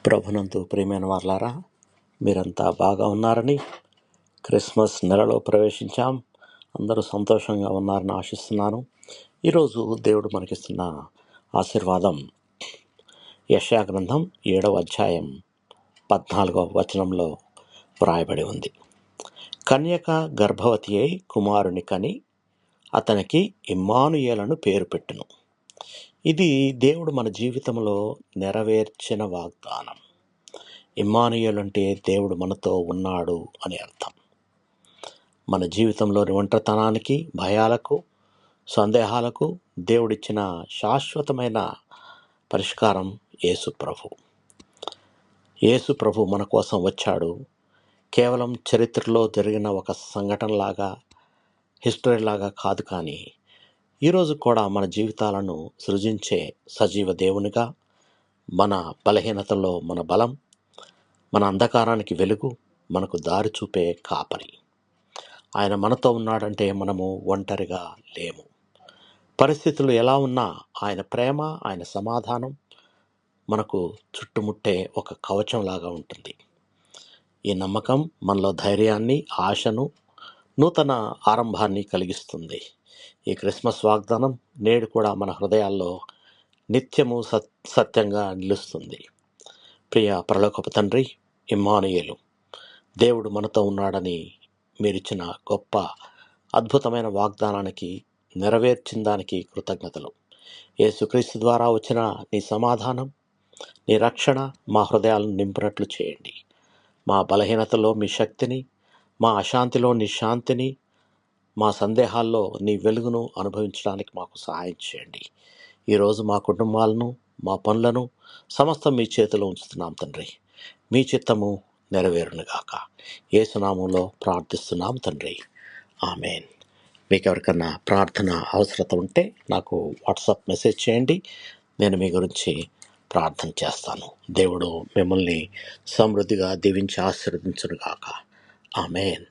ప్రభునందు ప్రియమైన వారలారా, మీరంతా బాగా ఉన్నారని, క్రిస్మస్ నెలలో ప్రవేశించాం. అందరూ సంతోషంగా ఉన్నారని ఆశిస్తున్నాను. ఈరోజు దేవుడు మనకిస్తున్న ఆశీర్వాదం యెషయా గ్రంథం 7వ అధ్యాయం 14వ వచనంలో వ్రాయబడి ఉంది. కన్యక గర్భవతి అయి కుమారుని కని అతనికి ఇమ్మానుయేలను పేరు పెట్టును. ఇది దేవుడు మన జీవితంలో నెరవేర్చిన వాగ్దానం. ఇమ్మానుయేలు అంటే దేవుడు మనతో ఉన్నాడు అని అర్థం. మన జీవితంలోని ఒంటరితనానికి, భయాలకు, సందేహాలకు దేవుడిచ్చిన శాశ్వతమైన పరిష్కారం యేసు ప్రభు. యేసు ప్రభు మన కోసం వచ్చాడు. కేవలం చరిత్రలో జరిగిన ఒక సంఘటనలాగా, హిస్టరీలాగా కాదు, కానీ ఈరోజు కూడా మన జీవితాలను సృజించే సజీవ దేవునిగా, మన బలహీనతల్లో మన బలం, మన అంధకారానికి వెలుగు, మనకు దారి చూపే కాపరి. ఆయన మనతో ఉన్నాడంటే మనము ఒంటరిగా లేము. పరిస్థితులు ఎలా ఉన్నా ఆయన ప్రేమ, ఆయన సమాధానం మనకు చుట్టుముట్టే ఒక కవచంలాగా ఉంటుంది. ఈ నమ్మకం మనలో ధైర్యాన్ని, ఆశను, నూతన ఆరంభాన్ని కలిగిస్తుంది. ఈ క్రిస్మస్ వాగ్దానం నేడు కూడా మన హృదయాల్లో నిత్యము సత్యంగా నిలుస్తుంది. ప్రియ పరలోకపు తండ్రి, ఇమ్మానుయేలు, దేవుడు మనతో ఉన్నాడని మీరిచ్చిన గొప్ప అద్భుతమైన వాగ్దానానికి, నెరవేర్చిన దానికి కృతజ్ఞతలు. యేసుక్రీస్తు ద్వారా వచ్చిన నీ సమాధానం, నీ రక్షణ మా హృదయాలను నింపినట్లు చేయండి. మా బలహీనతలో మీ శక్తిని, మా అశాంతిలో నీ శాంతిని, మా సందేహాల్లో నీ వెలుగును అనుభవించడానికి మాకు సహాయం చేయండి. ఈరోజు మా కుటుంబాలను, మా పనులను సమస్తం మీ చేతిలో ఉంచుతున్నాం తండ్రి. మీ చిత్తము నెరవేరునుగాక. యేసునామంలో ప్రార్థిస్తున్నాం తండ్రి. ఆమేన్. మీకు ఎవరికన్నా ప్రార్థన అవసరత ఉంటే నాకు వాట్సాప్ మెసేజ్ చేయండి. నేను మీ గురించి ప్రార్థన చేస్తాను. దేవుడు మిమ్మల్ని సమృద్ధిగా దీవించి ఆశీర్వదించునుగాక. ఆమేన్.